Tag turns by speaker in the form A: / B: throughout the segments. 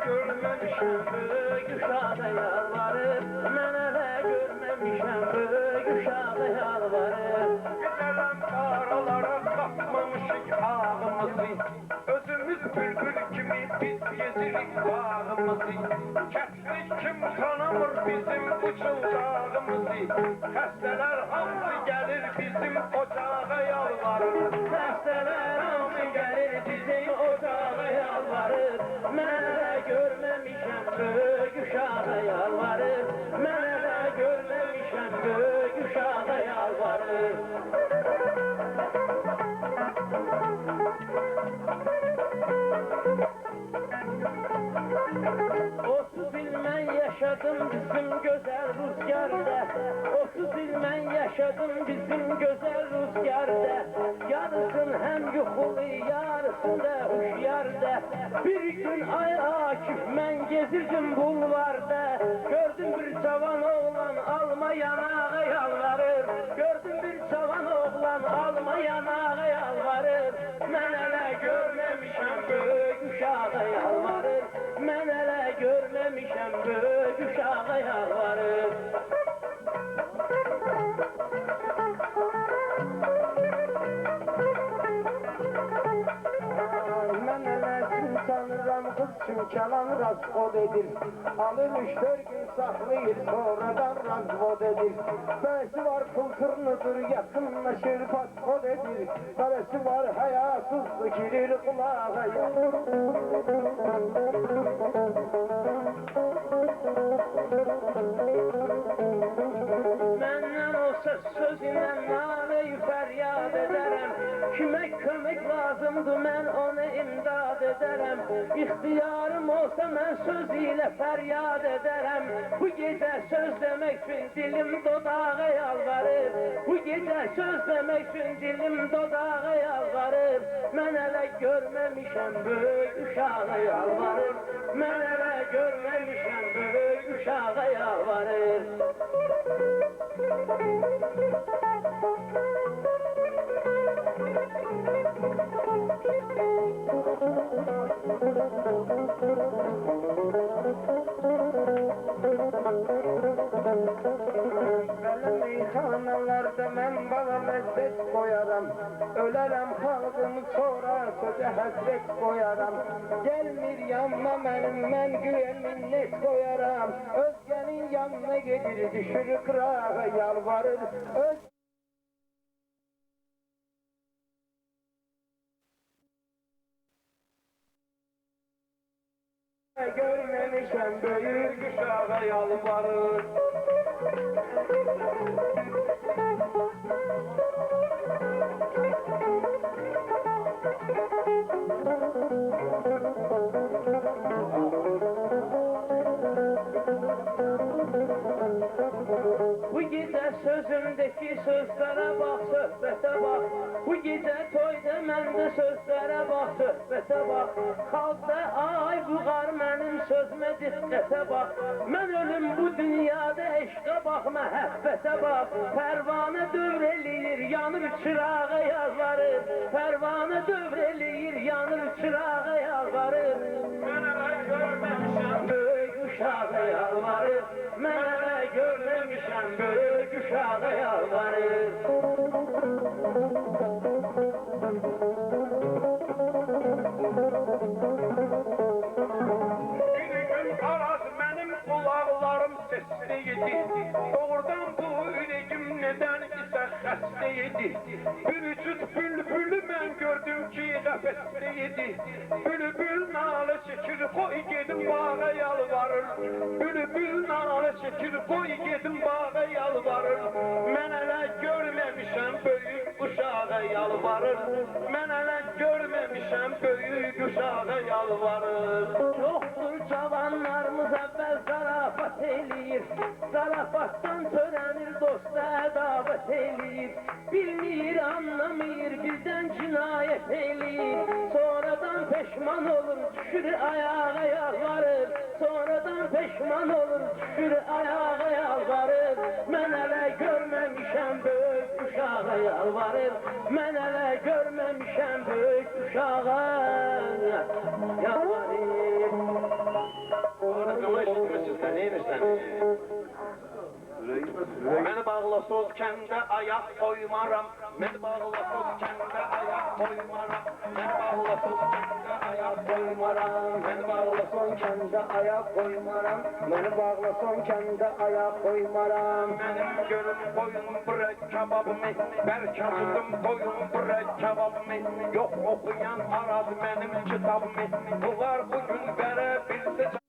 A: Görmemişəm böyük uşağı yalvarır, mən hələ görməmişəm böyük uşağı yalvarır.
B: Gedələm qaralara qatmamışıq ağımızı, özümüz bülbül kimi biz gezirik bağımızı. Kəslik kim tanımır bizim uçuldağımızı, xəstələr hamısı gəlir bizim ocağa yalvarır.
A: Xəstələr hamı gəlir bizim ocağa yalvarır, mən hələ görməmişəm böyük uşağı yalvarır, mən hələ görməmişəm böyük uşağı yalvarır. 30 il mən yaşadım bizim gözəl rüzgarda, 30 il mən yaşadım bizim gözəl rüzgarda. Yarısın həm yuxulu, yarısın da huşyarda. Bir gün ay Akif mən gezirdim bulvarda, gördüm bir cavan oğlan alma yanağa yalvarır. Gördüm bir cavan oğlan alma yanağa yalvarır. Mən hələ görməmişəm böyük uşağa yalvarır, mən hələ görməmişəm böyük uşağa yalvarır.
C: Mən eləsin sanıram qız üçün kəlan razvod edir. Alır 3-4 gün saxlayır, sonradan razvod edir. Bəzi var kulturnudur, yaxınlaşır, patvod edir. Bəzi var həyasızdır, girir qulağa.
A: Məndən olsa sözünlə nalə-i fəryad edərəm. Kimə kömək lazımdır, mən ona imdad edərəm. İxtiyarım olsa mən söz ilə fəryad edərəm. Bu gecə söz demək üçün dilim dodağa yalvarır. Bu gecə söz demək üçün dilim dodağa yalvarır. Mən hələ görməmişəm böyük uşağa yalvarır. Mən hələ görməmişəm böyük uşağa yalvarır.
C: Belə meyxanalarda mən bana ləzzət qoyaram. Ölərəm xalqımı sonra sözə həsrət qoyaram. Gəlmir yanma mənim, mən güyə minnət qoyaram. Özgənin yanına gedir, düşür qırağa yalvarır.
B: Görmemişəm böyük uşağa yalvarır.
A: Bu gecə sözümdəki sözlərə bax, söhbətə bax. Bu gecə toyda məndə sözlərə bax, söhbətə bax. Xalqda ay buğar mənim sözümə diqqətə bax. Mən ölüm bu dünyada eşqə bax, məhəbbətə bax. Pərvanə dövr eləyir, yanır çırağa yalvarır. Pərvanə dövr eləyir, yanır çırağa yalvarır.
B: Mən hələ görməmişəm
A: Böyük uşağa yalvarır, mən hələ görməmişəm böyük uşağa yalvarır.
B: Bir gün araz mənim qulaqlarım sesli idi. Doğrudan bu ürəyim nədən isə xəstə idi. Bir cüt bülbülü mən gördüm ki qəfəsdə idi. Bülbül nalə çəkir, qoy gedim bağa yalvarır. Bülbül nalə çəkir, qoy gedim bağa yalvarır. Mən hələ görməmişəm böyük uşağa yalvarır. Mən hələ görməmişəm böyük uşağa yalvarır.
A: Çoxdur cavanlarımız əvvəl zarafat eləyir. Zarafatdan törənir dosta ədavət eləyir. Bilmir, anlamır, birdən cinayət eləyir. Sonradan peşman olur, düşür ayağa yalvarır. Sonradan peşman olur, düşür ayağa yalvarır. Mən hələ görməmişəm böyük uşağa yalvarır. Mən hələ görməmişəm böyük uşağa yarim.
B: Arıqıma işitmişsizlər, neyirsən? Məni bağlasız kəndə ayaq qoymaram. Məni bağlasız kəndə ayaq qoymaram. Məni bağlasız kəndə ayaq qoymaram.
C: Məni bağlasan kəndə ayaq qoymaram. Məni bağlasan kəndə ayaq qoymaram.
B: Mənim gönlüm qoyun bürək kababımı, bərk acıdım qoyun bürək kababımı. Yox oxuyan araz mənim kitabımı. Bunlar bugün bərə bilsə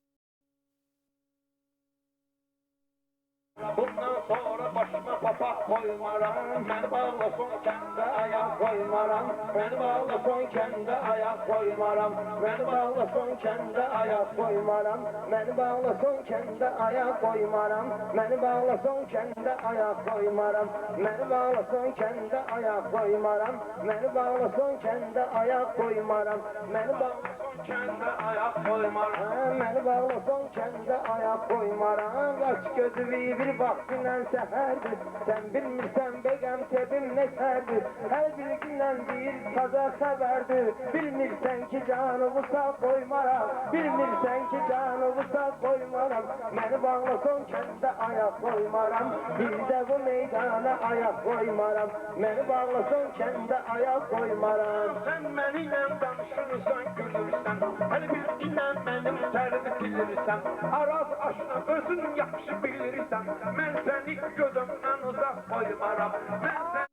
B: bundan sonra başıma papaq koymaram. Məni bağlasın kəndə ayaq koymaram. Məni bağlasın kəndə ayaq koymaram.
C: Məni bağlasan kəndə ayaq qoymaram. Məni bağlasan kəndə ayaq qoymaram. Məni bağlasan kəndə ayaq qoymaram. Məni bağlasan kəndə ayaq qoymaram. Məni bağlasan kəndə ayaq qoymaram. Məni bağlasan
B: Kəndə ayaq koymaram.
C: Məni bağlasan kəndə ayaq qoymaram. Aç gözü bir vaxtından səfərdir. Sən bilmirsən bəqəm tebim nə sərdir. Hər bir gündən bir taza xəbərdir. Bilmirsən ki canımı sağ qoymaram. Bilmirsən ki canımı sağ qoymaram. Məni bağlasan kəndə ayaq qoymaram. Bir də bu meydana ayaq qoymaram. Məni bağlasan kəndə ayaq qoymaram.
B: Sən mənimlə danışırsan, gülürsən. Hər bir gündən mənim tərimi bilirsən. Araz aşna özün yaxşı bilirsən. Mən səni gözümdən uzaq qoymaram. Mən səni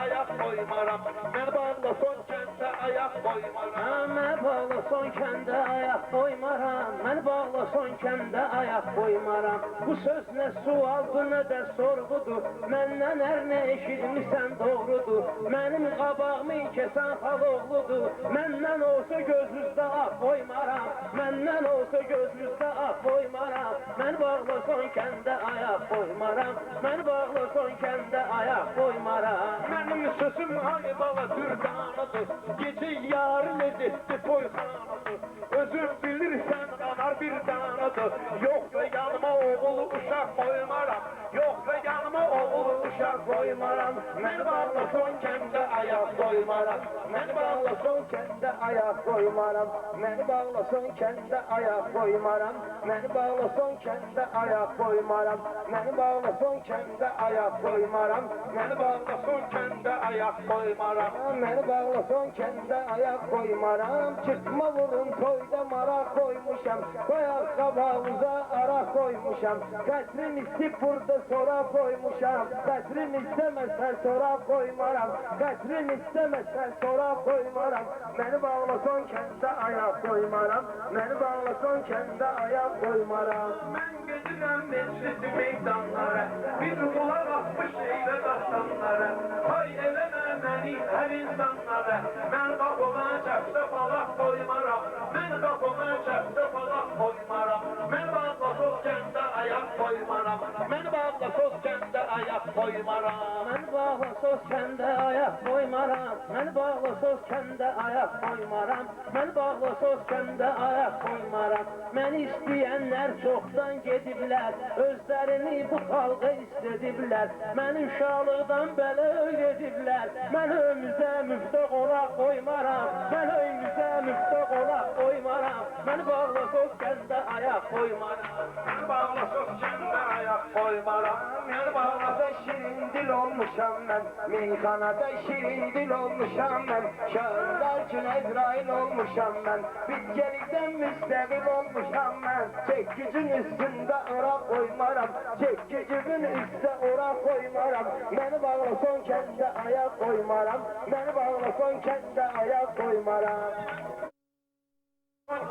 B: ayaq qoymaram. Məni bağlasan kəndə ayaq qoymaram.
A: Məni bağlasan kəndə ayaq qoymaram. Məni bağlasan kəndə ayaq qoymaram. Bu söz nə sualdır, nə də sorğudur. Məndən hər nə eşitmisən doğrudur. Mənim qabağımı kəsən xaloğludur. Məndən olsa gözünüzdə ağ qoymaram. Məndən olsa gözünüzdə ağ qoymaram. Məni bağlasan kəndə ayaq qoymaram. Məni bağlasan kəndə ayaq qoymaram.
B: Mənim sözüm ay bala dürdanıdır. Gecə yarın edildi toyxanıdır. Özün bilirsən anar bir danadır. Yoxsa yanıma oğul uşaq qoymaram. Yoxsa yanıma oğul uşaq qoymaram. Məni bağlasan kəndə ayaq qoymaram.
C: Məni bağlasan kəndə ayaq qoymaram. Məni bağlasan kəndə ayaq qoymaram. Məni bağlasan kəndə ayaq qoymaram. Məni bağlasan kəndə ayaq qoymaram.
B: Məni bağlasan kəndə ayaq qoymaram.
C: Məni bağlasan kəndə ayaq qoymaram. Çıkma vurun toyda maraq qoymuşam. Qoyaq qabağımıza araq qoymuşam. Qəsrim istib burada sonra qoymuşam. Qəsrim istəməsən sonra qoymaram. Qəsrim istəməsən sonra qoymaram. Məni bağlasan kəndə ayaq qoymaram. Məni bağlasan kəndə ayaq qoymaram.
B: Mən gedirəm meclisi meydanlara. Bir qulaq atmış eylə dastanlara. Hay eləmə məni hər insanlara. Mən qapıma çəpdə balaq qoymaram. Mən qapıma çəpdə balaq qoymaram. Mən bağlasız kəndə ayaq qoymaram. Mən bağlasız kəndə ayaq qoymaram.
A: Məni bağlasız kəndə ayaq qoymaram. Məni bağlasız kəndə ayaq qoymaram. Məni bağlasız kəndə ayaq qoymaram. Məni istəyənlər çoxdan gediblər. Özlərini bu xalqa istədiblər. Məni uşaqlıqdan belə öyrədiblər. Mən öyümüzə müftəq olaq qoymaram. Mən öyümüzə müftəq olaq qoymaram. Məni bağlasız kəndə ayaq qoymaram.
B: Məni bağlasız kəndə ayaq qoymaram. Məni bağlasız
C: Şirin dil olmuşam mən, meyxanada şirin dil olmuşam mən. Şahırlar üçün Əzrail olmuşam mən, bitkilikdən müstəqil olmuşam mən. Çəkicin üstündə ora qoymaram, çəkicinin üstə ora qoymaram. Məni bağlasan kəndə ayaq qoymaram, məni bağlasan kəndə ayaq qoymaram.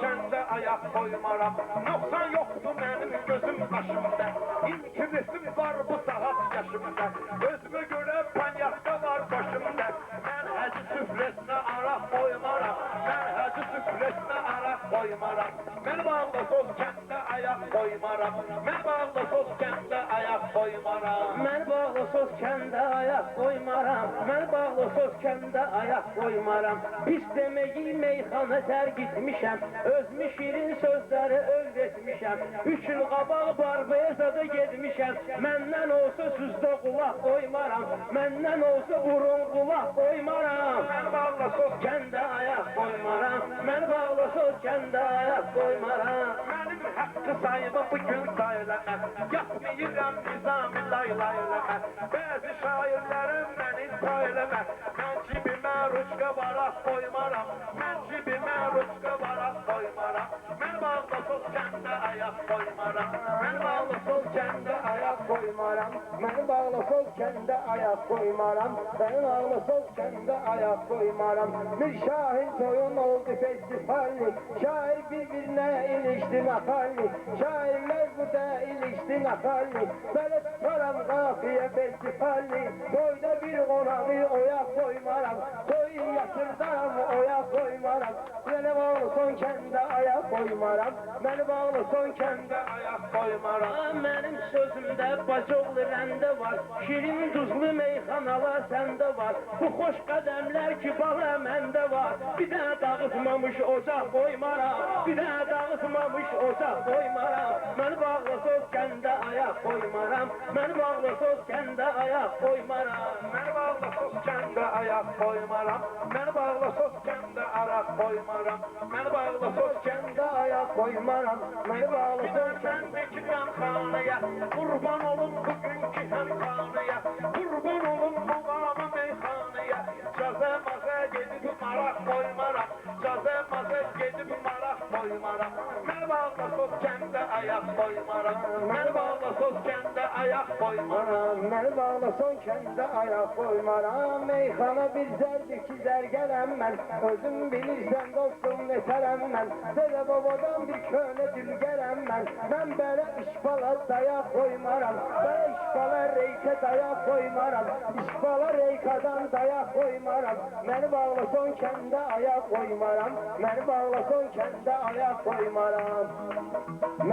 B: Kəndə ayaq qoymaram. Nöqsan yoxdur mənim gözüm qaşımda. İntiresim var bu saat yaşımda. Özümə görə panyaqda var başımda. Mən həci süfrəsinə araq qoymaram. Mən həci süfrəsinə araq qoymaram. Məni bağlasız kəndə ayaq qoymaram. Məni bağlasız kəndə ayaq qoymaram.
A: Məni bağlasız kəndə ayaq qoymaram. mən bağlı söz kəndə ayaq qoymaram. Pis deməyi meyxana tər gitmişəm, özümü şirin sözləri öldetmişəm. 3 il qabaq Barbezada gedmişəm, məndən olsa süzdə qulaq qoymaram, məndən olsa burun qulaq qoymaram. Mən bağlı söz kəndə ayaq qoymaram, mən bağlı söz kəndə ayaq qoymaram. Mənim haqqı sayımı bu gün sayılamə, yapmayıram nizami laylaylamə. Bəzi şairlərim məni sayılamə, mən cibimə ruçqa varaq qoymaram, mən cibimə ruçqa varaq qoymaram. Mən bağlı söz kəndə ayaq qoymaram, mən bağlı söz kəndə ayaq qoymaram.
C: Mən bağlı söz kəndə ayaq qoymaram, mən bağlı söz kəndə ayaq qoymaram. Bir şahin toyun oldu festivalli, şair bir-birinə ilişdi nakalli, şairlər burada ilişdi nakalli. Belə tutaram qafiyə festivalli, toyda bir qonağı oya qoymaram, toyu yatırdaram oya qoymaram. Məni bağlı son kəndə ayaq qoymaram, məni bağlı son kəndə ayaq qoymaram.
A: Mənim sözümdə bacoğlu rəndə var, şirin duzlu meyxanalar səndə var. Bu xoş qədəmlər ki bala məndə var, bir dənə dağıtmamış ocaq qoymaram, bir dənə dağıtmamış ocaq qoymaram. Məni bağlı söz kəndə ayaq qoymaram, məni bağlı söz kəndə ayaq qoymaram.
B: Məni bağlı söz kəndə ayaq qoymaram, məni bağlı söz kəndə ayaq qoymaram. Məni bağlı söz
C: Kəndə ayaq qoymaram, məni bağlı söz kəndə.
B: Səndəki məmxanaya, qurban olun bugünkü həmxanaya, qurban olun muğamı meyxanaya. Cazə-mazə gedib maraq qoymaram, cazə-mazə gedib maraq qoymaram. Məni bağlı söz kəndə ayaq qoymaram, məni bağlı söz kəndə ayaq qoymaram.
C: Məni bağlı son kəndə ayaq qoymaram, meyxana bir zərb iki zərgərəm mən, özüm bilirsən dostum netərəm mən, dədə babadan bir köhnə dülgərəm mən. Mən belə işbala dayaq qoymaram, belə işbala reykə dayaq qoymaram, işbala reykadan dayaq qoymaram. Məni bağlı son kəndə ayaq qoymaram, məni bağlı son kəndə ayaq qoymaram.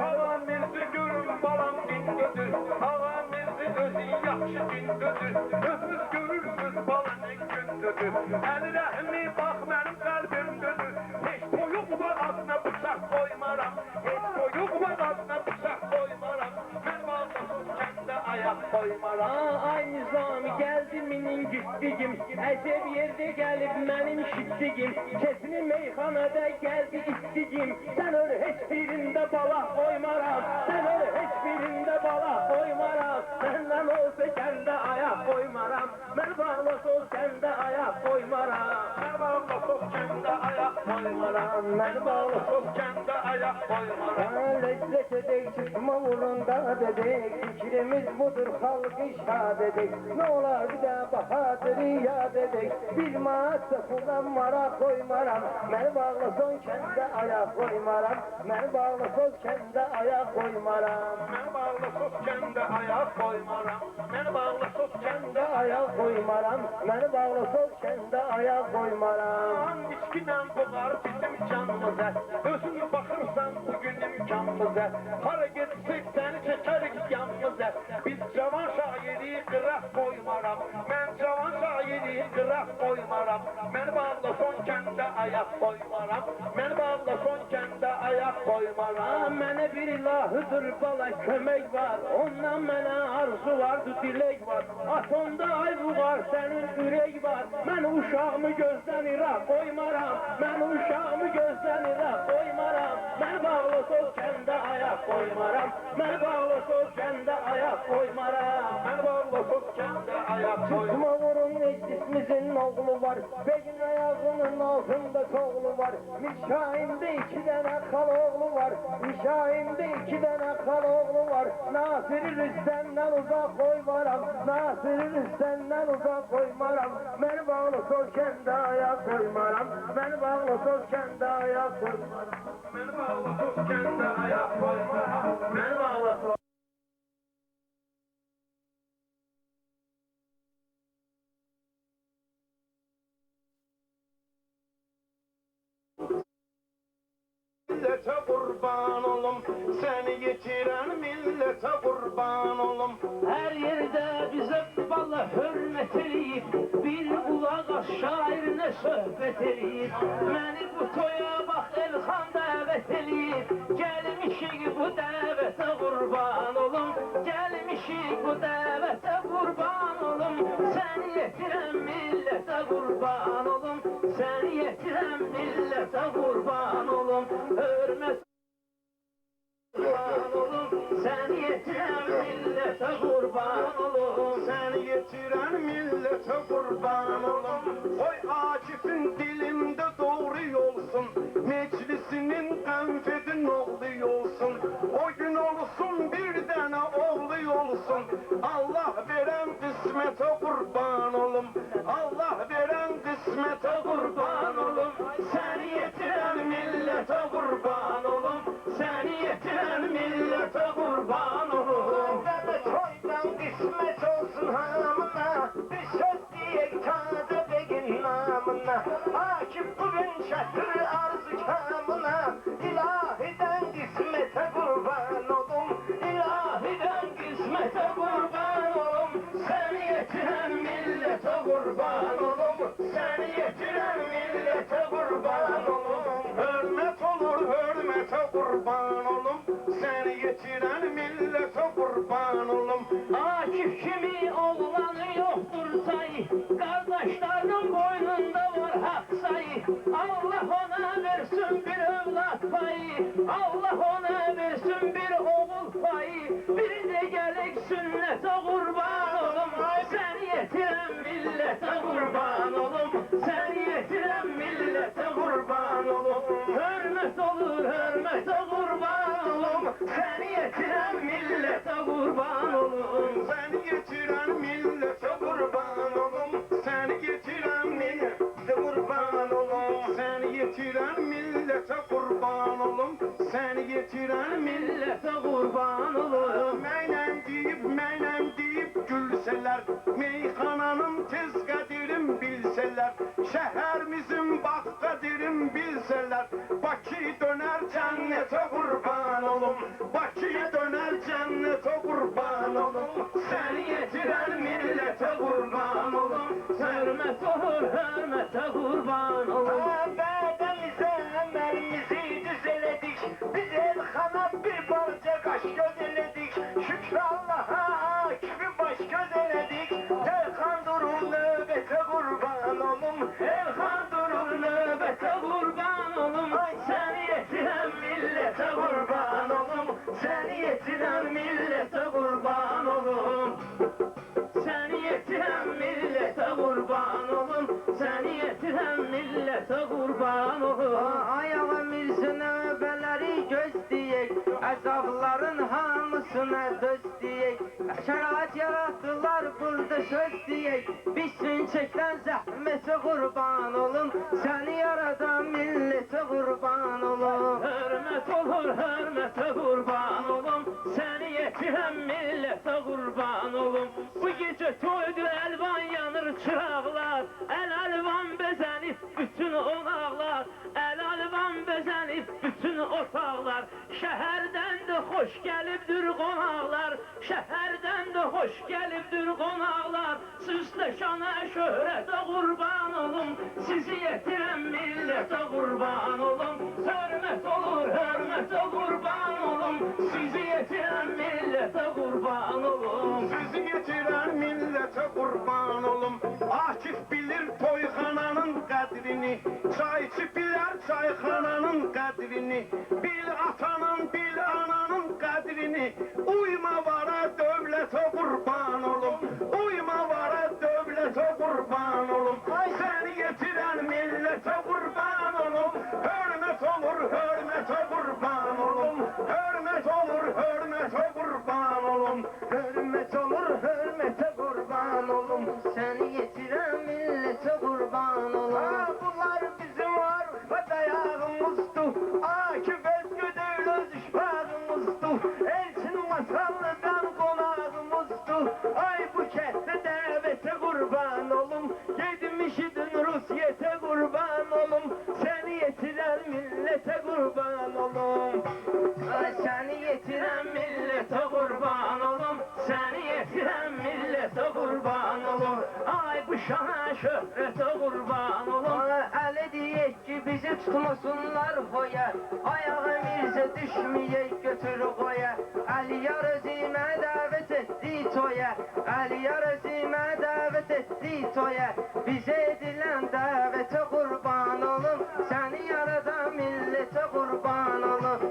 B: Ağam mirzi görün balam dindödür, ağam mirzi özü yaxşı dindödür, özünüz görürsünüz bala nə gündödür. Əli rəhmi bax mənim qəlbimdödür, heç toyuq boğazına bıçaq qoymaram, heç toyuq boğazına bıçaq qoymaram. Mən bağlı söz kəndə ayaq qoymaram.
A: Ay Nizami gəldi minin gitdigim, əcəb yerdə gəlib mənim şitdigim, kesini meyxanada gəldi itdigim. Sən öl heç birində balaq qoymaram, sən öl heç birində balaq qoymaram. Məndən olsa kəndə ayaq qoymaram, mən bağlı söz kəndə ayaq qoymaram.
B: Mən bağlı söz kəndə ayaq qoymaram, mən bağlı söz kəndə ayaq qoymaram.
C: Lezzet edək, çıkma vurunda dedek, fikrimiz budur halkı şad edek. Ne olar bir de bahadırı yad edek, bir maat sıfırdan mara koymaram. Məni bağlı son kəndə ayaq qoymaram, məni bağlı söz kəndə ayaq qoymaram.
B: Mən bağlı söz kəndə ayaq qoymaram, mən bağlı söz kəndə
C: Ayaq qoymaram, məni bağlı söz kəndə ayaq qoymaram.
B: İçkidən boğar bizim canımıza, özün baxırsan bugün imkanımıza. Hara getsək səni çəkərik yanımıza, biz cavan şairi qıraq qoymaram, mən cavan şairi qıraq qoymaram. Məni bağlı son kəndə ayaq qoymaram, məni bağlı son kəndə ayaq qoymaram.
A: Mənə bir ilahıdır bala kömək var, ondan mənə arzu vardı dilek var. Atomda aybu var, sənin ürək var, mən uşağımı gözdən iraq qoymaram, mən uşağımı gözdən iraq qoymaram. Mən bağlı söz kəndə ayaq qoymaram, mən bağlı söz kəndə ayaq qoymaram.
B: Mən bağlı söz kəndə ayaq qoymaram.
C: Tutma vurun meclisimizin oğlu var, beyin ayağının altında soğlu var. Mişahimde 2 tane kal oğlu var, Mişahimde 2 tane kal oğlu var. Nasır-ı Rüstem'den uzak koymaram, Nasır-ı Rüstem'den uzak koymaram. Məni bağlı söz kəndə ayaq qoymaram, məni bağlı söz kəndə ayaq qoymaram.
B: Mən bağlı söz kəndə ayaq qoymaram, mən bağlı söz millete kurban olum, seni getiren millete kurban olum.
A: Her yerde bize balla hürmet edip bir olmaz şair ne söhbet eləyir. Məni bu toya bax Elxan dəvət eləyir. Gəlmişik bu dəvətə qurban olum. Gəlmişik bu dəvətə qurban olum. Səni yetirəm millətə qurban olum. Səni yetirəm millətə qurban olum. Hörmət qurban olum. Səni yetirəm millətə qurban olum.
B: Səni yetirən millətə qurban olum. Oy Akif'in dilimdə doğru yolsun. Meclisinin qənfedin oğlu yolsun. O gün olsun bir dənə oğlu yolsun. Allah verən qismətə qurban olum. Allah verən qismətə qurban olum. Səni yetirən millətə qurban olum. Səni yetirən millətə qurban olum.
C: Toydan kısmet olsun hamına, bir söz diyek taze begin namına. Akif bugün çatır arzu kamına, ilahiden kısmete kurban olum.
A: İlahiden kısmete kurban olum. Seni yetiren millete kurban olum. Seni yetiren millete kurban olum.
B: Hürmet olur hürmete kurban olum. Seni yetiren millete kurban olum.
A: Akif kimi oğlanı yoktur sayı. Kardeşlerinin boynunda var hak sayı. Allah ona versin bir evlat payı. Allah ona versin bir oğul payı. Bir de gelek sünnete kurban olum. Seni yetiren millete kurban olum. Seni yetiren millete kurban olum. Hürmet olur hürmete kurban olum. Seni yetiren millete kurban olum.
B: Seni getiren millete kurban olum. Seni getiren millete kurban olum. Seni getiren millete kurban olum. Seni getiren
A: Millete kurban olum.
B: Meylem deyip gülseler, meyxananın tez qədirim bilseler, şəhərimizin bax qədirim bilseler, Bakı döner cennete kurban olum. Bakı döner cennete kurban olum.
A: Seni yetiren millete kurban olum. Hürmet olur hürmete kurban olum.
C: Bedemize emelimizi düzeledik, biz Elxana bir parça kaş gözeledik. Şükür Allah'a Akif'i baş gözeledik. Elxan durur nöbete kurban olum.
A: Elxan durur nöbete kurban olum. Seni yetiren millete kurban olum. Seni yetiren millete kurban olum. Seni yetiren millete kurban olum. Seni yetiren millete kurban olum.
C: Ayağımızın nöbeleri göz diyek, azabların hamısına döz diyek. Şərait yarattılar burada söz diyek, bitsin çəkdən zəhməti qurban olum. Səni yaradan millete kurban olum.
A: Hürmet olur hürmete kurban olum. Seni yetiren millete kurban olum. Bu gece toydu elvan yanır çıraqlar. El alvan bezenip bütün onaqlar. El alvan bezenip bütün otaqlar. Şəhərdən də xoş gəlibdir qonaqlar. Şəhərdən də xoş gəlibdir qonaqlar. Süsləşana şöhrətə qurban olum. Sizi yetirən millete kurban olum. Hürmet olur hürmete kurban olum. Sizi yetiren millete kurban olum.
B: Sizi getiren millete kurban olum. Akif bilir toyxananın qədrini, çayçı bilər çayxananın qədrini. Bil atanın, bil ananın qədrini. Uyma vara dövlətə qurban olum. Uyma vara dövlətə qurban olum. Səni yetirən millete kurban olum. Hürmet olur hürmete kurban olum. Hürmet olur hürmete kurban olum.
C: Hürmet olur hürmete kurban olum. Seni yetiren millete kurban olum. Bunlar bizim arpa dayağımızdı. Akif Özgüdül öz işbağımızdı. Elçin masallıdan konağımızdı. Ay bu kəhdə dəvətə kurban olum. Gedmişidin Rusyete kurban olum. Seni yetiren millete kurban olum. Ay seni yetiren millete kurban olum.
A: Seni yetiren millete kurban olum. Ay bu şana şöhrete kurban olum.
C: Əli deyək ki, bizi tutmasınlar hoya, ayağımıza düşməyək götür qoya. Əliyar özümə dəvət etdi toya, Əliyar özümə dəvət etdi toya. Bizə edilən dəvətə qurban olum, səni yaradan millətə qurban olum.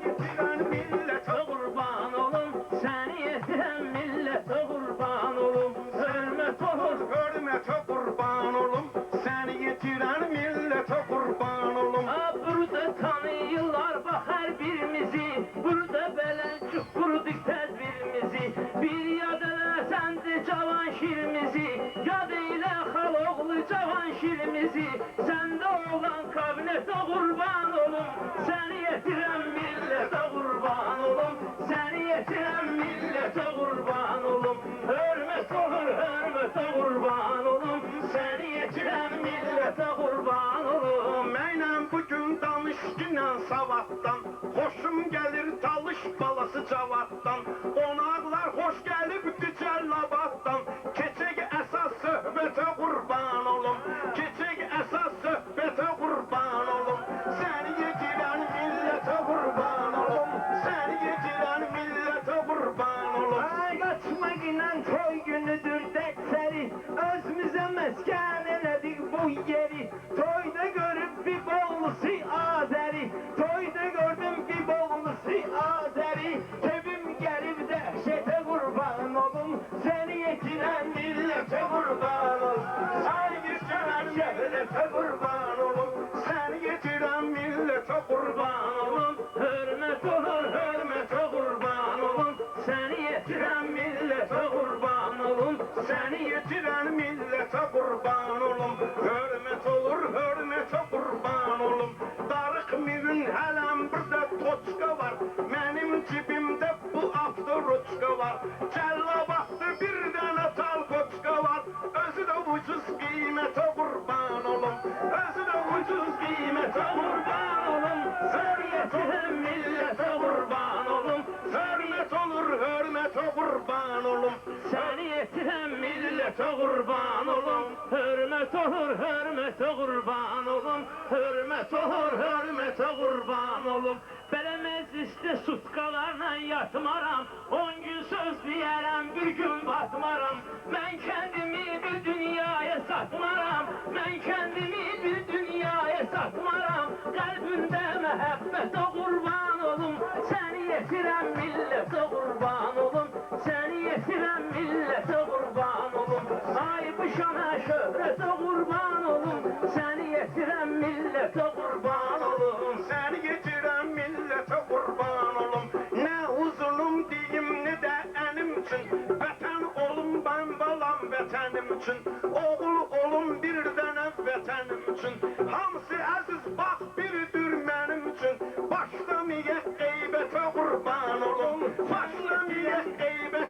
A: Getirən millətə qurban olum, səni yetirən millətə qurban olum. Hörmət olur,
B: Hörmətə qurban olum, səni yetirən millətə qurban olum.
A: burada tanıyırlar bax hər birimizi, burada bələncik qurduq tədbirimizi. Bir yad elə səndi cavan şirimizi, yad eylə xaloğlu cavan şirimizi. Səndə olan kabinetə qurban olum, səni yetirən millətə qurban olum, səni yetirən millətə qurban olum. Hörmət olur, hörmətə qurban olum, səni yetirən millətə qurban olum.
B: Mənəm bugün danışdınən savaddan, xoşum gəlir talış balası cavaddan. Qonaqlar xoş gəlibdi Cəllabaddan, keçək əsas söhbətə qurban olum, keçək əsas söhbətə qurban olum. Səni yetirən millətə qurban olum, səni yetirən millətə qurban olum.
A: Ay qaçmaq ilə toy günüdür dəksəri, özümüzə məskən elədik bu yeri. Toyda görüb bir bollusu Azəri, toyda gördüm bir bollusu Azəri. Tevim gəlib dəhşətə qurban olum, səni yetirən millətə qurban olum. Ay yetirən şəhərətə qurban olum,
B: Səni yetirən millətə qurban olum.
A: hörmət olur, hörmətə qurban olum, səni yetirən millətə qurban olum.
B: Səni yetirən millətə qurban olum. Hörmət olur, hörmətə qurban olum. Darıq mirin hələm burada toçka var, mənim cibimdə bu avtoroçka var. Cəllabadda bir dənə tal qoçka var, özü də ucuz qiymətə qurban olum. Özü də ucuz qiymətə qurban olum.
A: Səni yetirən millətə qurban olum,
B: Hörmət olur, hörmətə qurban olum.
A: səni yetirən millətə qurban olum. Hörmət olur, hörmətə qurban olum, hörmət olur, hörmətə qurban olum. Belə məclisdə sutkalarla yatmaram, 10 gün söz deyərəm, bir gün batmaram. Mən kəndimi bir dünyaya satmaram, mən kəndimi bir dünyaya satmaram. Qəlbində məhəbbətə qurban olum, səni yetirən millətə qurban olum, səni yetirən millətə qurban olum. Ay bu şana şöhrətə qurban olum, səni yetirən millətə qurban olum.
B: Səni yetirən millətə qurban olum. Nə uzunum deyim, nə də ənim üçün. Vətən olum mən balam vətənim üçün. Oğul olum bir dənə vətənim üçün. Hamısı əziz bax biridir mənim üçün. Başlamayaq qeybətə qurban olum. Başlamayaq qeybətə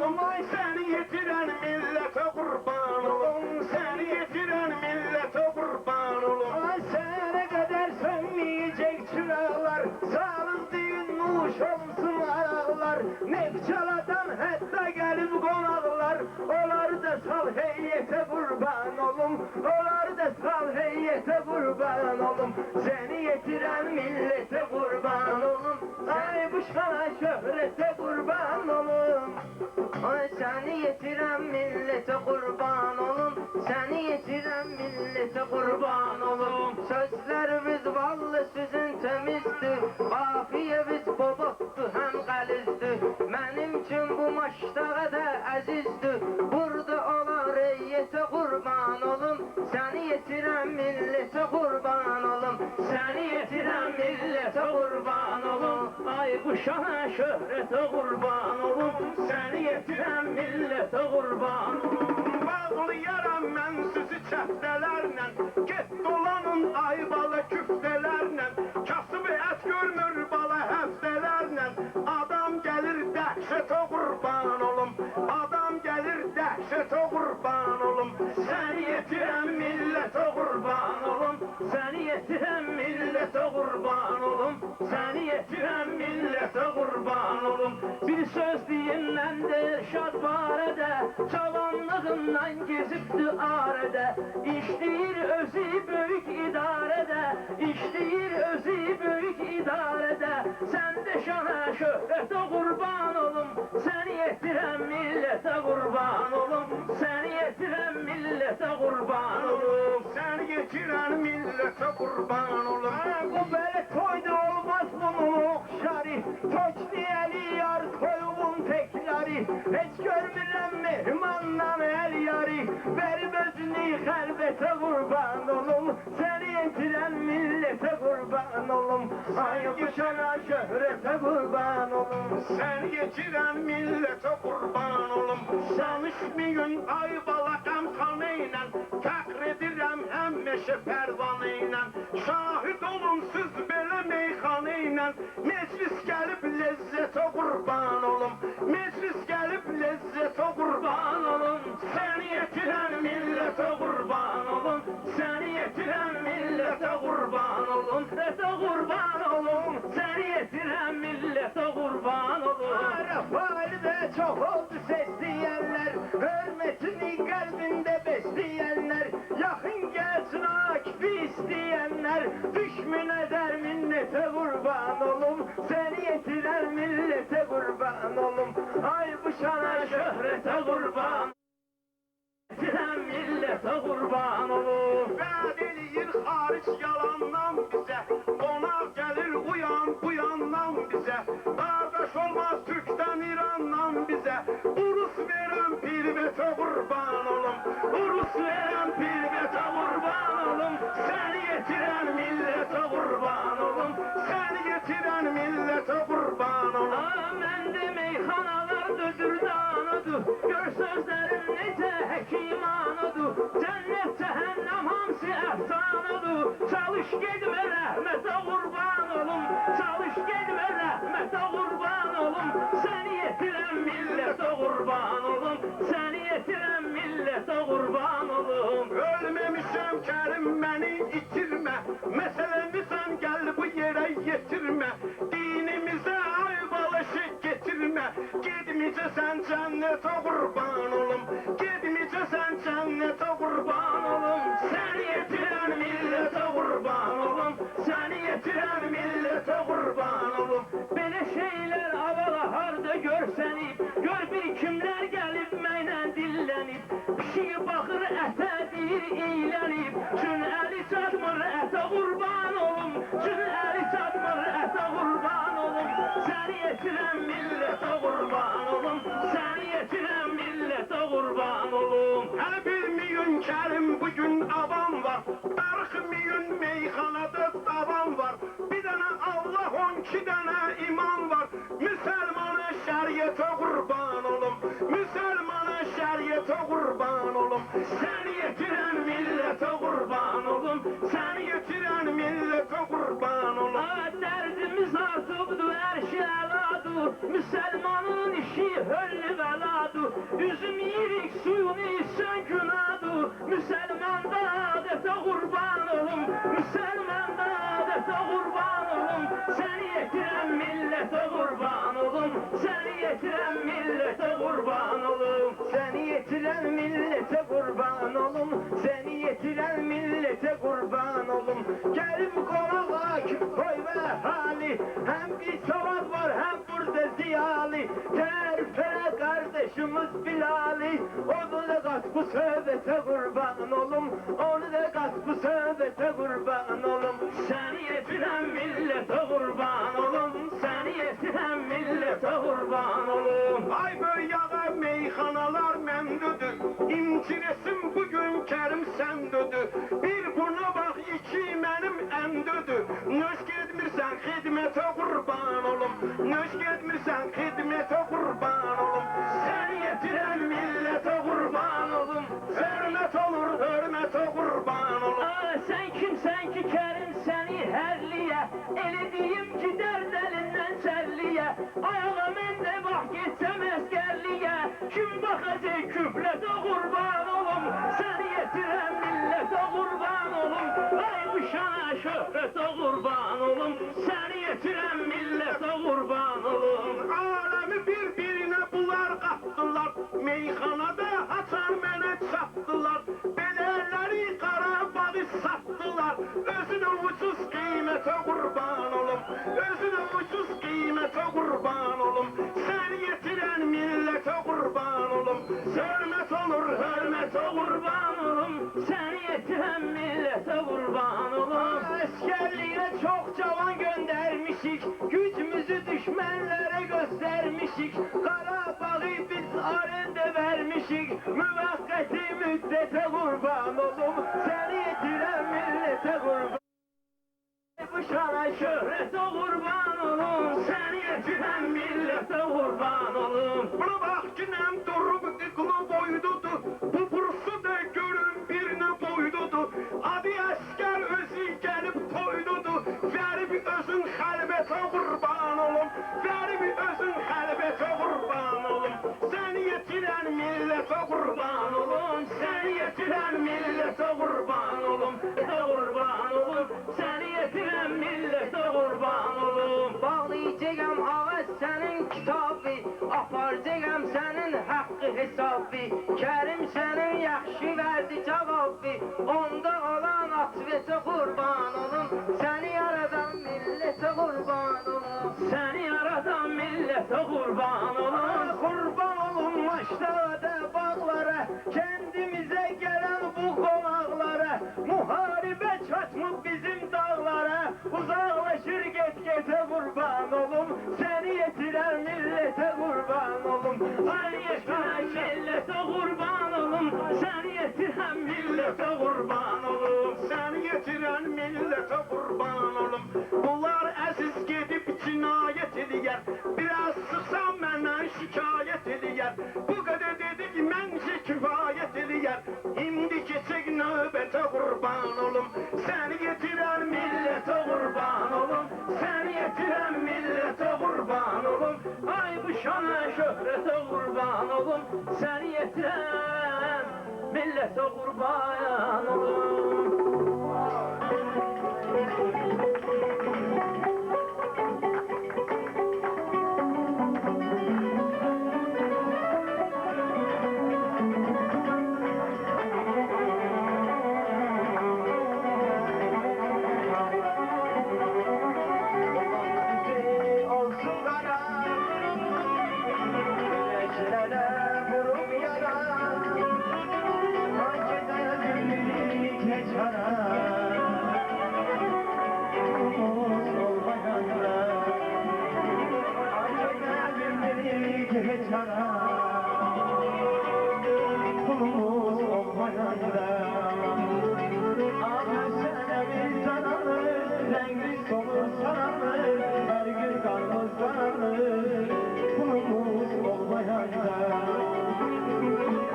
B: olum. Səni yetirən millətə qurban olum. Səni yetirən millətə qurban olum.
A: Ay sənə qədər sönməyəcək çıraqlar, sağlıq düyün nuş olsun araqlar. Nevçaladan hətta gəlib qonaqlar, onlar da sal heyyətə qurban olum, onlar da sal heyyətə qurban olum. Səni yetirən millətə qurban olum, ay bu şana şöhrətə qurban olum.
C: Ay səni yetirən millətə qurban olum, səni yetirən millətə qurban olum. Sözlərimiz vallı sizin təmizdir, qafiyəmiz bobotdur, həm qəlizdir. Mənim üçün bu maştağa da əzizdir, burada olan reyyətə qurban olum, səni yetirən millətə qurban olum.
A: Səni yetirən millətə qurban olum, ay bu şana şöhrətə qurban olum, səni yetirən millətə qurban olum.
B: Bağlayaram mən sizi çəftələrlə, get dolanın ayvalı küftələrlə. Kasıbı ət görmür bala həftələrlə, adam gəlir dəhşətə qurban olum, adam gəlir dəhşətə qurban olum.
A: Səni yetirən millətə qurban olum, seni yetirem millete kurban olum. Seni yetirem millete kurban olum. Bir söz diyenden de şad barede, cavanlığından gezipti arede. İşleyir özü büyük idarede, işleyir özü büyük idarede. Sen de şana şöhrete kurban olum. Seni yetirem millete kurban olum. Seni yetirem millete kurban olum.
B: Seni getiren millete kurban olum.
A: Bu böyle toyda olmaz bunun okşarı. Toç diyeli yar toyumun tekleri. Hiç görmürem mehmandan el yarı. Verim özünü helvete kurban olum. Seni yetiren millete kurban olum. Ay kuşana şöhrete kurban olum.
B: Seni getiren millete kurban olum. Sanış bir gün ay balakam kanıyla, takredirem hemmeşe pervanıyla. Şahit olun siz böyle meyhanıyla, meclis gelip lezzete kurban olum. Meclis gelip lezzete kurban olum. Seni yetiren millete kurban olum. Seni yetiren millete kurban olum. Millete kurban olum. Seni yetiren millete kurban olum.
A: Rafail'de çok oldu ses diyenler, hürmetini kalbinde besleyenler, yakın gelsin Akif'i isteyenler, düşmün eder minnete kurban olum. Seni yetiren millete kurban olum. Ay bu şana şöhrete kurban, yetiren millete kurban olum.
B: Bədeliyir hariç yalandan bize, konak gelir uyan bu yandan bize. Kardeş olmaz Türk'ten İran'dan bize, urus veren pirvete kurban olum. Urus veren pirvete kurban olum. Seni getiren millete kurban olum. Seni getiren millete kurban olum.
A: Mən de meyxanalar dödürdanıdır, gör sözlərim necə həkimanıdır. Cənnət, cəhənnəm hamısı əfsanıdır. Çalış gedmə rəhmətə qurban olum. Çalış gedmə rəhmətə qurban olum. Səni yetirəm millətə qurban olum. Səni yetirəm millətə qurban olum.
B: Ölmemişem Kerim beni itirme. Meselemi sen gel bu yere getirme. Dinimize aybalışı getirme. Gitmeyece sen cennete kurban olum. Gitmeyece sen cennete kurban olum. Seni yetiren millete kurban olum. Seni yetiren millete kurban olum.
A: Belə şeylər avala harda görsənib, gör bir kimlər gəlib mənlə dillənib. Pişiyi baxır ətə deyir eylənib, çün əli çatmır ətə qurban olum. Çün əli çatmır ətə qurban olum. Səni yetirəm millətə qurban olum. Səni yetirəm millətə qurban olum.
B: Hele bilmiyorsun Kerim bugün avam var. Darıkmıyorsun meyhanada tavan var. Bir tane Allah 12 tane iman var. Müslümana şeriyete kurban olum. Müslümana şeriyete kurban olum.
A: Səni yetirən millətə qurban olum.
B: Seni getiren millete kurban olum.
A: Dərdimiz artıbdır, hər şey əladır. Müsəlmanın işi höllü bəladır. Üzüm yirik, suyunu içsən günadır. Müsəlmanda adətə qurban olum. Müsəlmanda adətə qurban olum. Səni yetirən millətə qurban olum. Səni yetirən millətə qurban olum. Səni yetirən millətə qurban olum. Səni yetirən millətə qurban olum. Gəlim qonaq Akif koy və hali. Hem bir savad var hem burada ziyalı. Terfere kardeşimiz Bilali. Onu da kat bu söhbete kurban olum. Onu da kat bu söhbete kurban olum. Seni yetiren millete kurban olum. Seni yetiren millete kurban olum.
B: Ay böyle yağa meyhanalar mendüdür. İmtiresim bugün Kerim sendüdür. Bir buna bak iki benim endüdür. Nöş gitmirsen hizmete kurban olum. Nöş gitmirsen hizmete kurban olum.
A: Seni yetiren millete kurban olum.
B: Hürmet olur hürmete kurban olum.
A: Sen kimsen ki Kerim seni herliye, ele diyeyim ki derd elinden serliye. Ayağa men de bak geçsem eskerliye, kim bakacak küflete kurban olum. Seni yetiren millete kurban olum. Ay bu şöhrətə qurban olum, səni yetirən millətə qurban olum.
B: Aləmi bir-birinə bunlar qatdılar, meyxanada haçan mənə çatdılar, belələri Qarabağı satdılar, özünə ucuz qiymətə qurban olum, özünə ucuz qiymətə qurban olum, səni yetirən millətə qurban olum, hörmət olur, hörmətə qurban olum,
A: Səni yetirən millətə qurban olum.
C: Əsgərliyə çox cavan göndərmişik, gücümüzü düşmənlərə göstərmişik, Qarabağı biz arenda vermişik, müvəqqəti müddətə qurban olum, səni yetirən millətə qurban. Bu şana
A: Şöhrətə qurban olum, səni yetirən millətə qurban olum.
B: buna bax günəm durub iqlı boydudur, bu bursu da görün birinə boydudur, adı əskər özü gəlib toydudur, verib özün xəlbətə qurban olum, verib özün xəlbətə qurban olum, səni yetirən millətə qurban olum,
A: Səni yetirən millətə qurban olum, qurban olum, səni yetirən millətə qurban olum.
C: Bağlayacağım ağac sənin kitabı, aparacağım sənin haqqı hesabı, Kərim sənin yaxşı verdi cavabı, onda olan atvetə qurban olum, səni yaradan millətə qurban olum.
A: Səni yaradan millətə qurban olum.
C: Qurban olum maştada bağlara, kəndimizə gələn bu qonaqlara, müharibə çatmıb bizim dağlara, uzaqlaşır get-getə qurban olum, səni yetirən millətə qurban olum.
A: Səni yetirən millətə qurban olum, səni yetirən millətə qurban olum.
B: səni yetirən millətə qurban olum, bunlar əziz gedib cinayət eləyər, biraz sıxsam məndən şikayət eləyər, bu qədər dedik məncə kifayət eləyər, indi keçək növbətə qurban olum, səni yetirən millətə qurban olum,
A: Səni yetirən millətə qurban olum. Ay bu şana şöhrətə qurban olum, səni yetirən millətə qurban olum.
C: Olsun qara, güneşlərə vurub yara, Mancıda gülmürük heç hara, Umuz olmayanda, Mancıda gülmürük heç hara, Umuz olmayanda, Ağaç sənə bir tananır, rəngli solur sananır, her gün karnımız kananır, pulumuz olmayanda.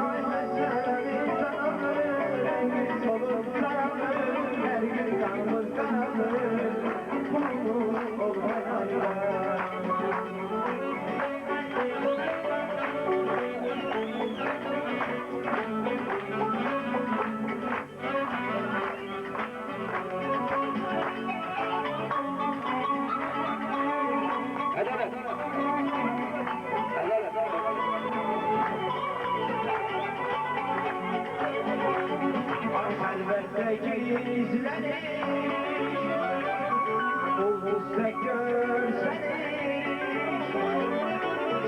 C: Ağaç sənə bir tananır, rəngli solur sananır, her gün karnımız kananır, pulumuz olmayanda. Elbette gizlenir, bulursa görsenin,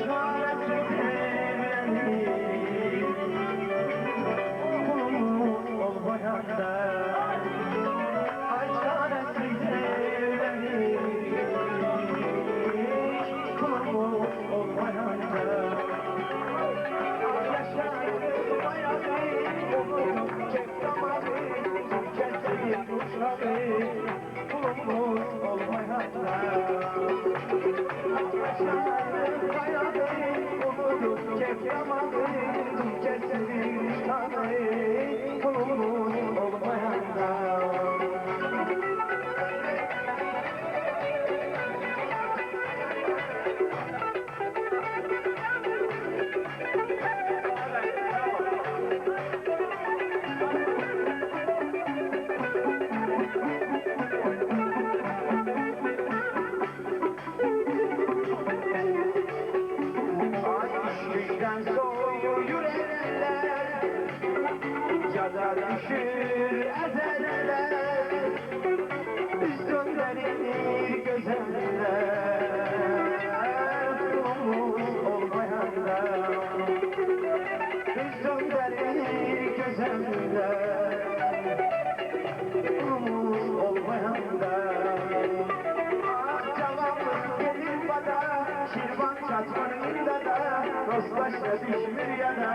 C: çaresiz evlenir, kulumuz olmayanda, ay çaresiz evlenir, kulumuz olmayanda. Yaşarız bayağı, umudum çekamadı, Türkçesinin kuşları, kulumuz olmayanda. Yaşarız bayağı, umudum çekamadı, Türkçesinin kuşları, kulumuz olmayanda. düşür ezeller, üz döndürür gözeller, kulumuz olmayanda. Üz döndürür gözeller, kulumuz olmayanda. Cavanlık gelir bana, şirvan çatmanında da, dostlaşla düşmür yana,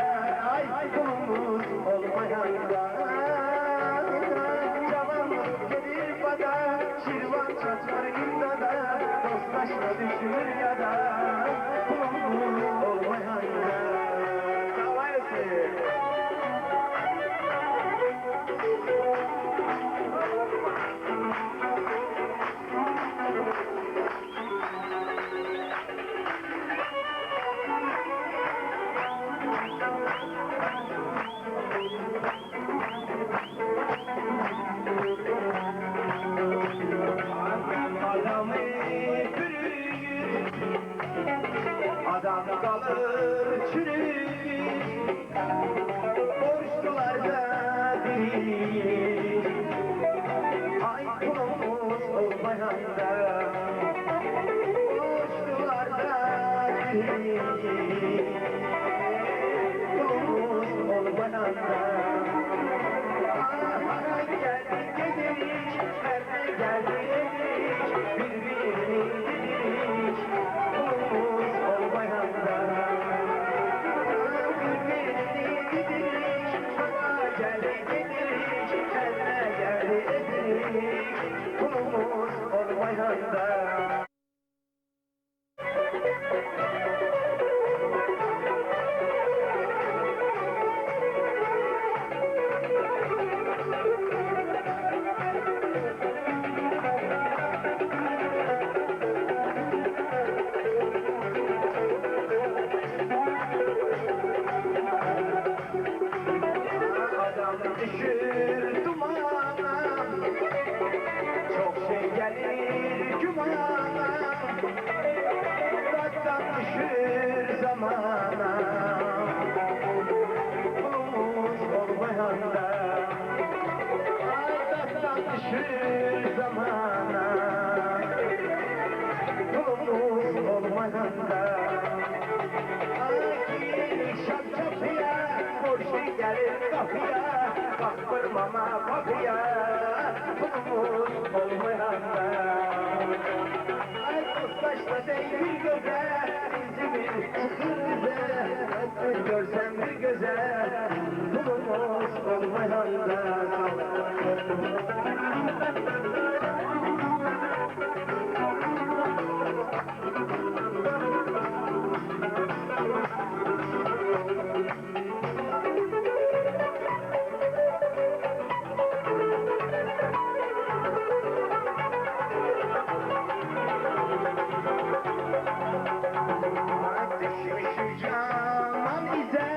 C: ay kulumuz olmayanda. Cavanlık gelir bana, şirvan çatmanında da, dostlaşla düşmür yana, kulumuz olmayanda. Davayası. Adamı bürür, adam kalır çürür, borçlularda bilir, ay kulumuz olmayanda, borçlularda bilir, kulumuz olmayanda. Geldi gedik, nerede geldi edik, birbirini didik, kulumuz olmayanda. Birbirini didik, sana geldi gedik, nerede geldi edik, kulumuz olmayanda. Adam düşür dumana, çok şey gelir cumana, daktan düşür zamana, kulumuz olmayanda. Daktan düşür zamana, kulumuz olmayanda. Şap çapıya, borçlu gelir kapıya, baktırmama kapıya, kulumuz olmayanda. Ay dostlaşla değil bir göze, İzmir çıkır bize, bir görsem bir göze, kulumuz olmayanda. Düşmüş canan bize,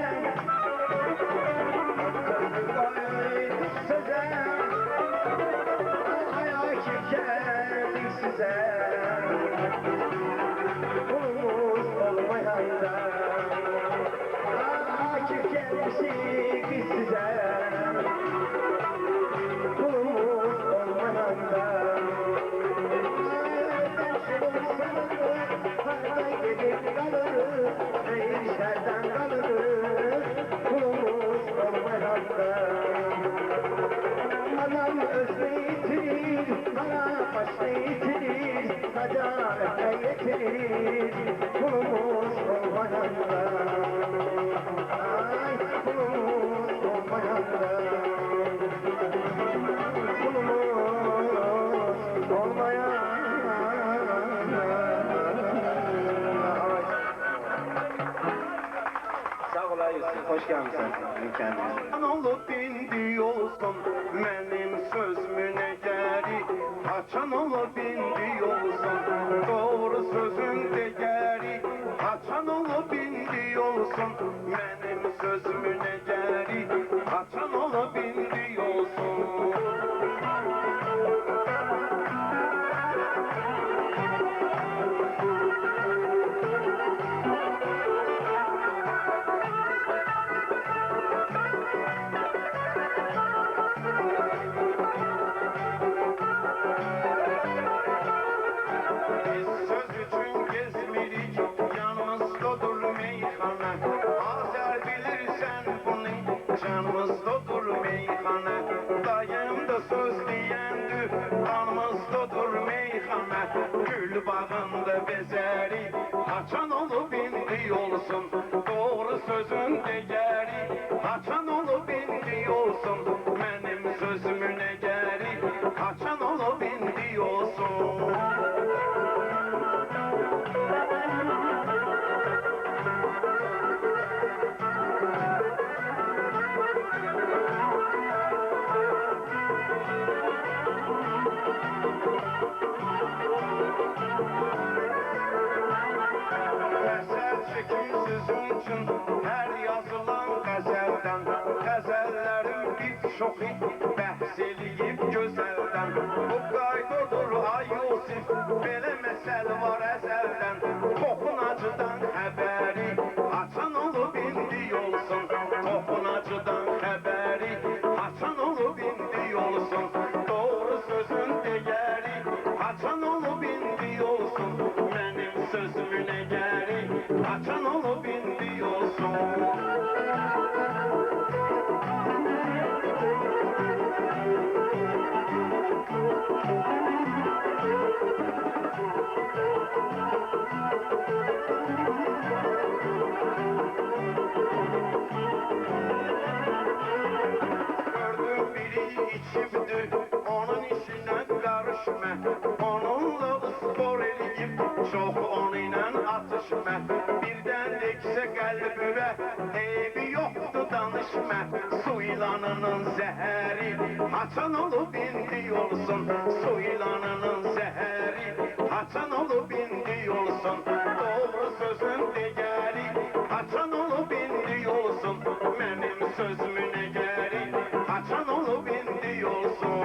C: koyduk söze, ayak geldik size, kulumuz olmayanda. Akif gelmişik biz size, kulumuz olmayanda. Şerden kalırız, kulumuz olmayanda. Anam özünü yitirir, bana başını yitirir, hacaretine yetirir, kulumuz olmayanda. Ay kulumuz olmayanda. Kulumuz olmayanda. Sağ olayısın, hoş gelmişsin kendinize.
B: Olup indi olsun benim sözümüne geri, açan olup indi olsun doğru sözün de geri, açan olup indi olsun benim sözümüne geri, açan olup indi olsun. gül bağında bezeri, haçan olup indi olsun, doğru sözün değeri, haçan olup indi olsun, benim sözümün egeri, haçan olup indi olsun. Qəzəl çəkim sizin üçün hər yazılan qəzəldən, qəzəllərin bir çoxu bəhs eləyib gözəldən. Bu qaydadır ay Yusif, belə məsəl var əzəldən. Toxunacıdan xəbəri, haçan olub indi olsun. Toxunacıdan xəbəri, haçan olub indi olsun. Doğru sözün değeri, haçan olub indi olsun. Mənim sözümün egeri, haçan olub indi olsun. Gördüm biri içibdi, onun işine karışma. Onunla ıspor eləyib, çox onunla atışma. Birdən deksə qəlbimə, eybi yoxdur danışma. Su ilanının zəhəri, haçan olub indi olsun. Su ilanının zəhəri, haçan olub indi olsun. Doğru sözün değeri, haçan olub indi olsun. Mənim sözümün egeri, haçan olub indi olsun.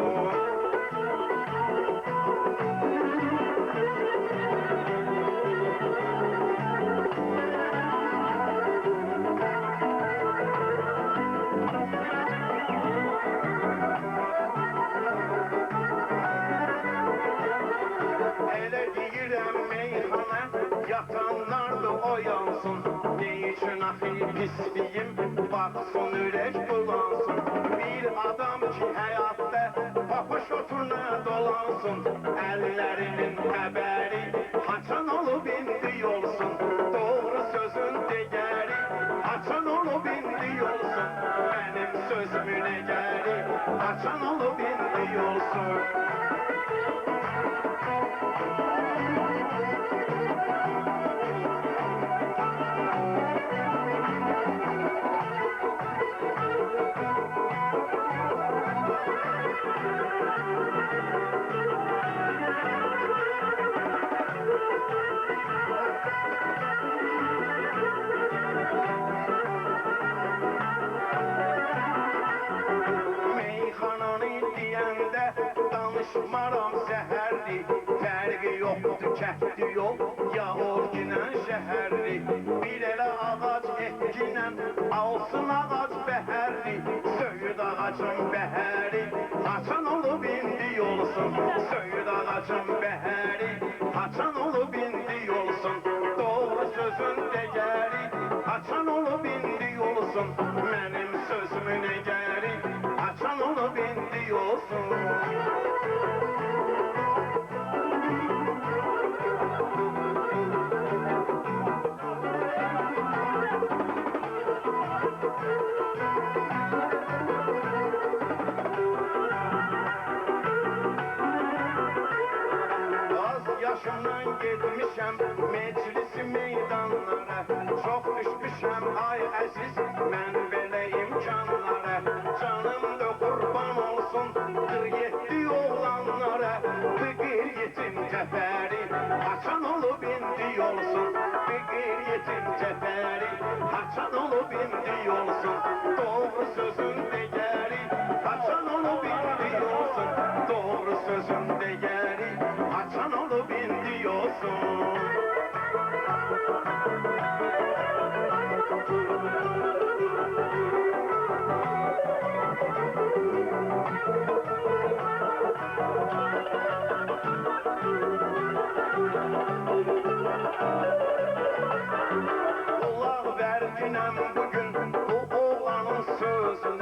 B: Elə deyirəm meyxana, yatanlar da oyansın. Ne üçün axı pisliyim, baxsın ürək bulansın. Bir adam ki həyatda papuş oturuna dolansın. Əllərinin xəbəri, haçan olub indi olsun. Doğru sözün değeri, haçan olub indi olsun. Mənim sözümün egeri, haçan olub indi olsun. Meyxananı deyəndə danışmaram zəhərli. Fərqi yoxdur kəhdi yol, ya orginən şəhərli. Bir elə ağac etkinən alsın ağac bəhərli. Söyüd ağacın bəhəri, haçan olub indi olsun. Söyüd ağacın bəhəri, haçan olub indi olsun. Doğru sözün değeri, haçan olub indi olsun. Mənim sözümün egeri, haçan olub indi olsun. Az yaşımdan getmişəm meclisi meydanlara. Çox düşmüşəm ay əziz, mən belə imkanlara. Canım da qurban olsun 47 oğlanlara. Fıqir yetim cəfəri, haçan olub indi olsun. Fıqir yetim cəfəri, haçan olub indi olsun. Doğru sözün değeri, haçan olub indi olsun. Doğru sözün değeri, haçan olub indi olsun. Kulaq verginəm bugün bu oğlanın sözünə.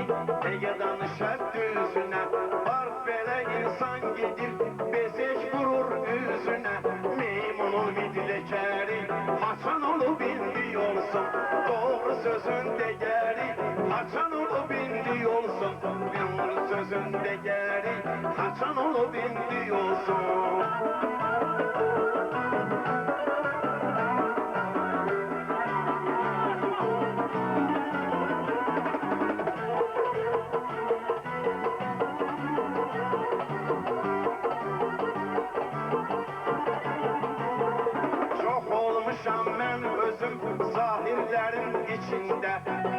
B: Ege danışar düzüne, var böyle insan gelir, bezek vurur yüzüne. Meymunun midilekeri, haçan olu bindi olsun, doğru sözün değeri. Haçan olu bindi olsun, doğru sözün değeri. Haçan olu bindi olsun. Ben özüm zahirlerin içinde,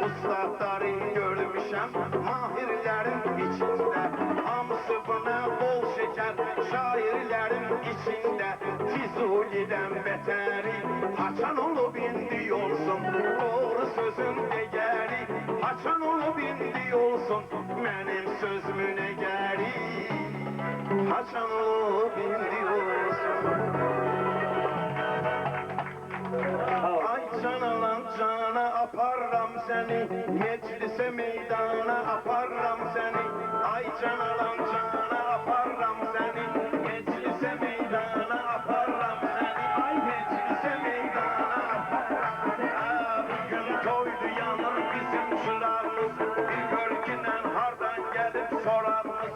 B: ustadların görmüşem mahirlerin içinde. Hamısı buna bol şeker şairlerin içinde. Fizuli'den beteri haçan olu bindi olsun, doğru sözün değeri. Haçan olu bindi olsun, benim sözümün egeri. Haçan olu bindi olsun. Ay canalan cana aparram seni, meclise meydana aparram seni. Ay canalan cana aparram seni, meclise meydana aparram seni. Ay meclise meydana aparram seni. Bugün toydu yanır bizim çırağımız, bir görkinen hardan gelip sorarmız.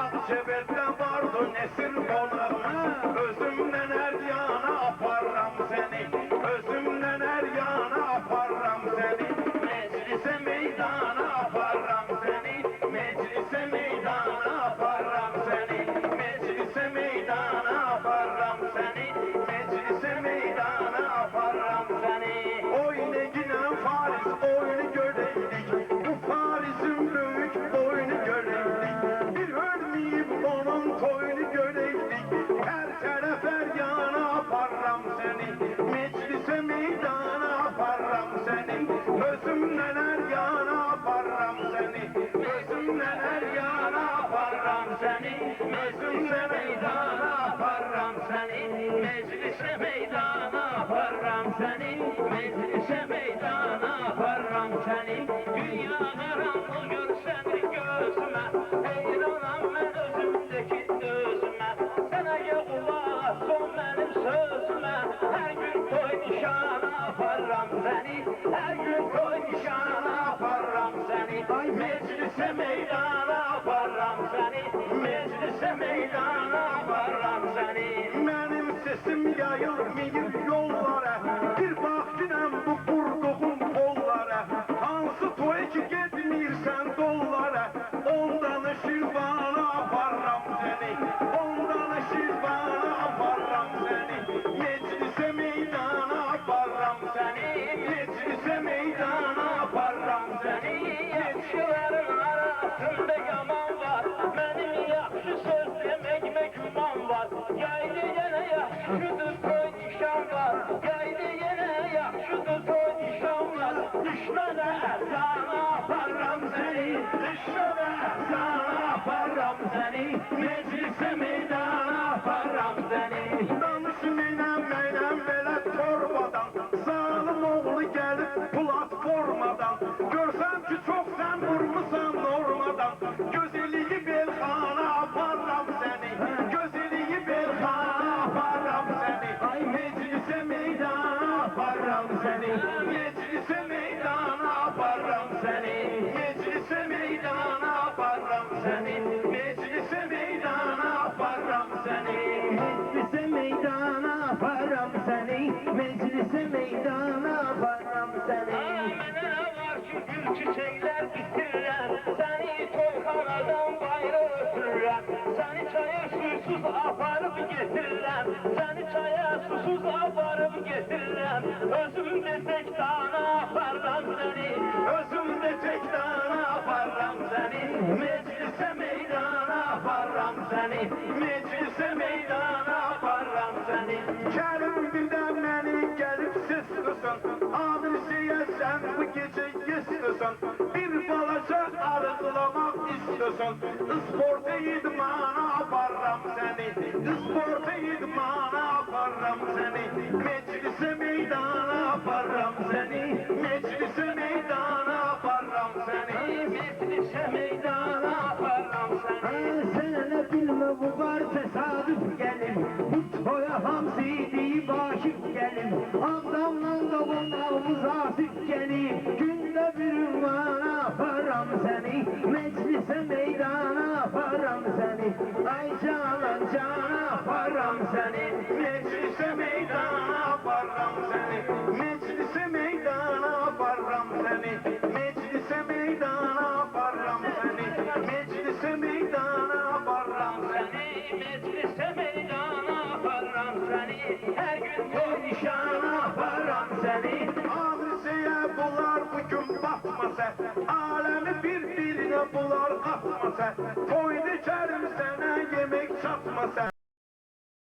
B: Akçeber'de vardı nesir konağımız, özümden her yana aparram seni. Özümden her yana aparram seni, meclise meydana aparram seni. Meclise meydana aparram seni, meclise meydana aparram seni. Meclise meydana aparram seni. Oyna ginen Faris oyunu göreydik, bu Faris'in büyük boyunu göreydik. Bir ölmeyip onun toyunu göreydik, her taraf her yana aparram seni. Meclise meydana aparram seni, özümden her yana aparram seni. Özümden her yana aparram seni, özümden meydana aparram seni. Meclise meydana aparram seni, meclise meydana aparram seni. Dünya karanlık görsen gözüme, heyranam ben özümdeki özüme. Sana gel kulak son benim sözüme, her gün toy nişana aparram seni. Her gün toy nişana aparram seni. Meclise meydana aparram seni, meclise meydana aparram seni. Benim sesim yayılmıyor yollara, bir bakıram bu kurduğum kollara. Hansı toy ki gitmirsen dollara, ondan şirvana aparram seni. Ondan şirvana aparram seni. Meclise meydana aparram seni. Meclise meydana aparram seni. Yaşlıların arasında yaman var, benim yaxşı söz demekme güman var. Yaydı yine yaxşıdır toy nişan var, yaydı yine yaxşıdır toy nişan var. Düşmana sana aparram seni, düşmana sana aparram seni. Meclise meydana aparram seni. Danışın eylem belə torbadan, zalim oğlu gelip platformadan. Görsem ki çok sen vurmusan normadan, gözeliği belhana aparram seni. Gözeliği belhana aparram seni. Ay meclise meydana aparram seni. Meclise meydana aparram seni. Meclise meydana aparram seni. Meclise meydana aparram seni. Meclise meydana aparram seni. Meclise meydana aparram seni. Amene var ki gül çiçekler bitirirler, seni toyxanadan bayra ötürürler. Seni çaya susuz aparıp getirirler, seni çaya susuz aparıp getirirler. Özümde tek dana aparram seni, özümde tek dana aparram seni. Meclise meydana aparram seni, meclise meydana aparram seni. Kerim birden beni gelip siz tutsun, amirsiye sen bu gece istiyorsun. Bir balaca arıklamak istiyorsun. Isporta idmana aparram seni, isporta idmana aparram seni. Meclise meydana aparram seni, meclise meydana aparram seni. Meclise
A: meydana aparam seni.
C: Sənə bilmə bu var təsadüf gəlim, bu toya hamsi deyib aşıq gəlim, Ağdamdan da qonağımız asif gəlim, gündə bir ünvana aparam səni, meclisə meydana aparam səni, ay canan cana aparam səni,
B: Meclise meydana aparram seni. Meclise meydana aparram seni. Meclise meydana aparram seni. Meclise meydana aparram seni.
A: Meclise meydana aparam seni. Her gün toy
C: nişana aparam səni.
B: Hadiseye bunlar bugün batmasa, alemi birbirine bular atmasa, toyda kerim sana yemek çatmasa.